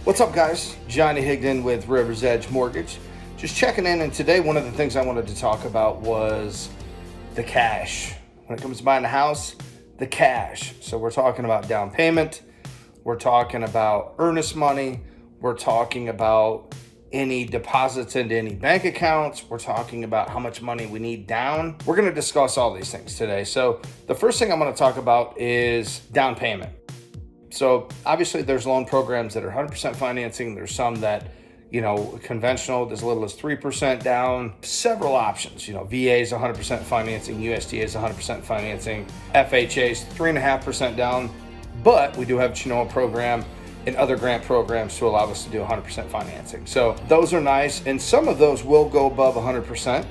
What's up, guys? Johnny Higdon with River's Edge Mortgage. Just checking in, and today one of the things I wanted to talk about was the cash. When it comes to buying a house, the cash. So we're talking about down payment, we're talking about earnest money, we're talking about any deposits into any bank accounts, we're talking about how much money we need down. We're going to discuss all these things today. So the first thing I'm going to talk about is down payment. So obviously there's loan programs that are 100% financing. There's some that, conventional, as little as 3% down, several options. VA is 100% financing, USDA is 100% financing, FHA is 3.5% down, but we do have a Chinoa program and other grant programs to allow us to do 100% financing. So those are nice. And some of those will go above 100%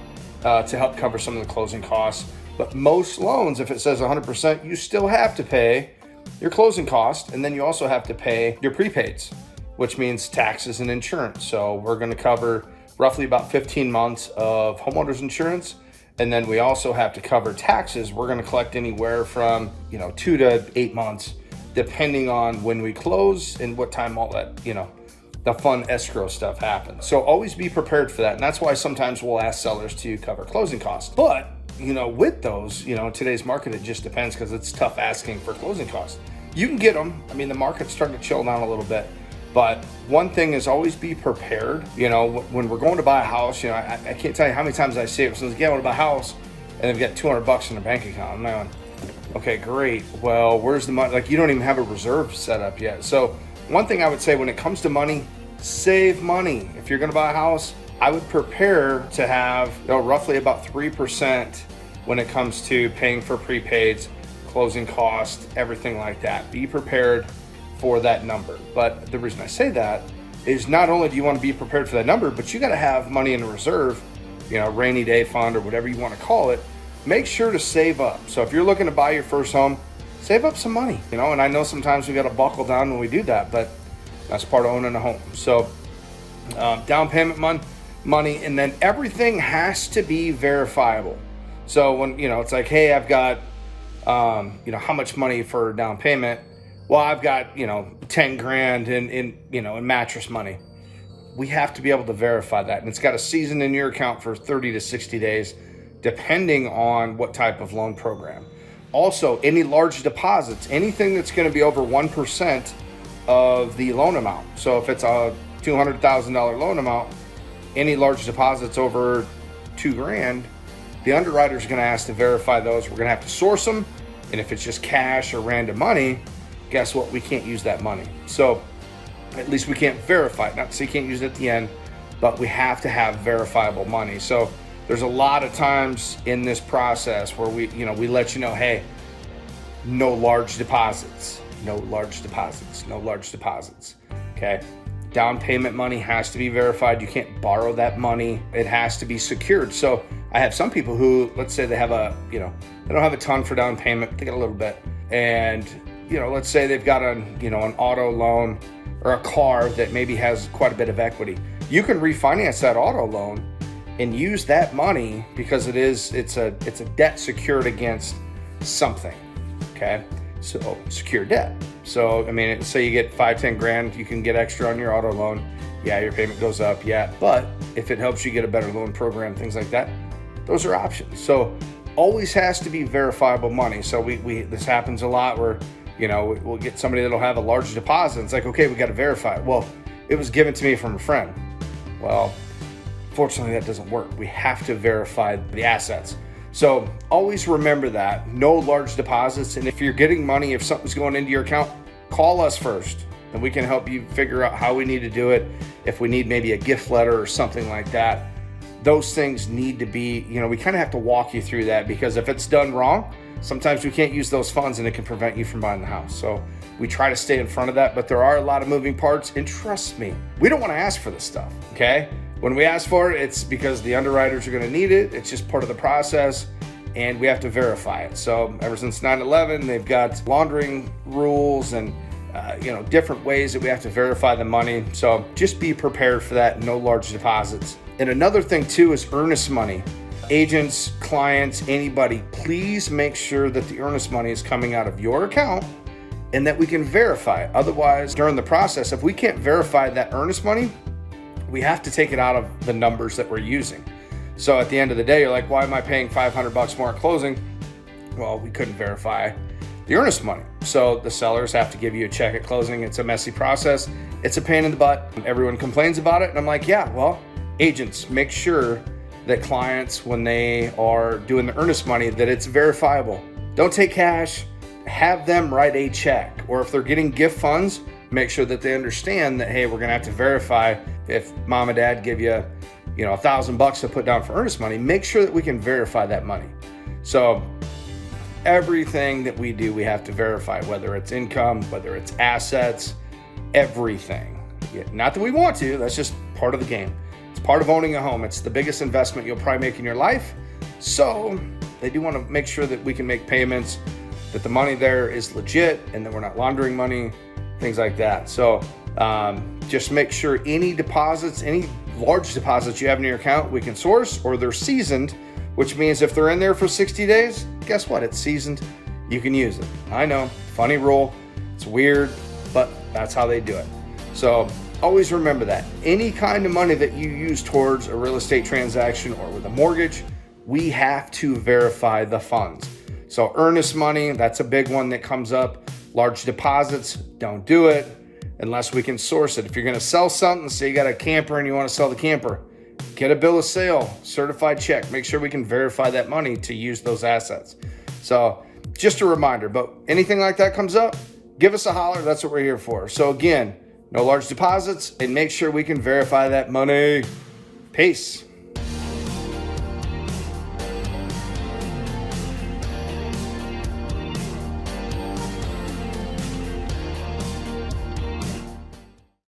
to help cover some of the closing costs. But most loans, if it says 100%, you still have to pay your closing cost, and then you also have to pay your prepaids, which means taxes and insurance. So we're going to cover roughly about 15 months of homeowners insurance, and then we also have to cover taxes. We're going to collect anywhere from 2 to 8 months, depending on when we close and what time all that the fun escrow stuff happens. So always be prepared for that, and that's why sometimes we'll ask sellers to cover closing costs. But with those, in today's market, it just depends, because it's tough asking for closing costs. You can get them. I mean, the market's starting to chill down a little bit, but one thing is always be prepared. When we're going to buy a house, I can't tell you how many times I see it. Someone's, I want to buy a house, and they've got $200 in their bank account. I'm going, okay, great. Well, where's the money? Like, you don't even have a reserve set up yet. So one thing I would say when it comes to money, save money. If you're going to buy a house, I would prepare to have roughly about 3% when it comes to paying for prepaids, closing costs, everything like that. Be prepared for that number. But the reason I say that is not only do you want to be prepared for that number, but you got to have money in reserve, rainy day fund or whatever you want to call it. Make sure to save up. So if you're looking to buy your first home, save up some money, and I know sometimes we got to buckle down when we do that, but that's part of owning a home. So down payment money, and then everything has to be verifiable. So when it's like, hey, I've got how much money for down payment? Well, I've got 10 grand in mattress money. We have to be able to verify that, and it's got to season in your account for 30 to 60 days, depending on what type of loan program. Also, any large deposits, anything that's going to be over 1% of the loan amount. So if it's a $200,000 loan amount, any large deposits over $2,000, the underwriter is going to ask to verify those. We're going to have to source them. And if it's just cash or random money, guess what? We can't use that money. So at least we can't verify it. Not to say you can't use it at the end, but we have to have verifiable money. So there's a lot of times in this process where we let hey, no large deposits, no large deposits, no large deposits. Okay. Down payment money has to be verified. You can't borrow that money. It has to be secured. So I have some people who, let's say they have they don't have a ton for down payment. They got a little bit. And, let's say they've got an auto loan or a car that maybe has quite a bit of equity. You can refinance that auto loan and use that money because it's a debt secured against something. Okay. So secure debt. So, say you get 5-10 grand, you can get extra on your auto loan. Yeah, your payment goes up. Yeah. But if it helps you get a better loan program, things like that, those are options. So always has to be verifiable money. So this happens a lot where, we'll get somebody that'll have a large deposit. It's like, okay, we got to verify it. Well, it was given to me from a friend. Well, fortunately that doesn't work. We have to verify the assets. So always remember that, no large deposits. And if you're getting money, if something's going into your account, call us first and we can help you figure out how we need to do it. If we need maybe a gift letter or something like that, those things need to be, we kind of have to walk you through that, because if it's done wrong, sometimes we can't use those funds and it can prevent you from buying the house. So we try to stay in front of that, but there are a lot of moving parts, and trust me, we don't want to ask for this stuff. Okay. When we ask for it, it's because the underwriters are going to need it. It's just part of the process, and we have to verify it. So ever since 9/11, they've got laundering rules and different ways that we have to verify the money. So just be prepared for that. No large deposits. And another thing too is earnest money. Agents, clients, anybody, please make sure that the earnest money is coming out of your account and that we can verify. Otherwise, during the process, if we can't verify that earnest money, we have to take it out of the numbers that we're using. So at the end of the day, you're like, why am I paying $500 more at closing? Well, we couldn't verify the earnest money. So the sellers have to give you a check at closing. It's a messy process. It's a pain in the butt. Everyone complains about it. And I'm like, yeah, well, agents, make sure that clients, when they are doing the earnest money, that it's verifiable. Don't take cash. Have them write a check. Or if they're getting gift funds, make sure that they understand that, hey, we're going to have to verify if mom and dad give you, $1,000 to put down for earnest money, make sure that we can verify that money. So everything that we do, we have to verify, whether it's income, whether it's assets, everything. Not that we want to, that's just part of the game. It's part of owning a home. It's the biggest investment you'll probably make in your life. So they do want to make sure that we can make payments, that the money there is legit and that we're not laundering money, things like that. So just make sure any deposits, any large deposits you have in your account, we can source, or they're seasoned, which means if they're in there for 60 days, guess what? It's seasoned. You can use it. I know, funny rule. It's weird, but that's how they do it. So always remember that. Any kind of money that you use towards a real estate transaction or with a mortgage, we have to verify the funds. So earnest money, that's a big one that comes up. Large deposits, don't do it unless we can source it. If you're going to sell something, say you got a camper and you want to sell the camper, get a bill of sale, certified check. Make sure we can verify that money to use those assets. So just a reminder, but anything like that comes up, give us a holler. That's what we're here for. So again, no large deposits, and make sure we can verify that money. Peace.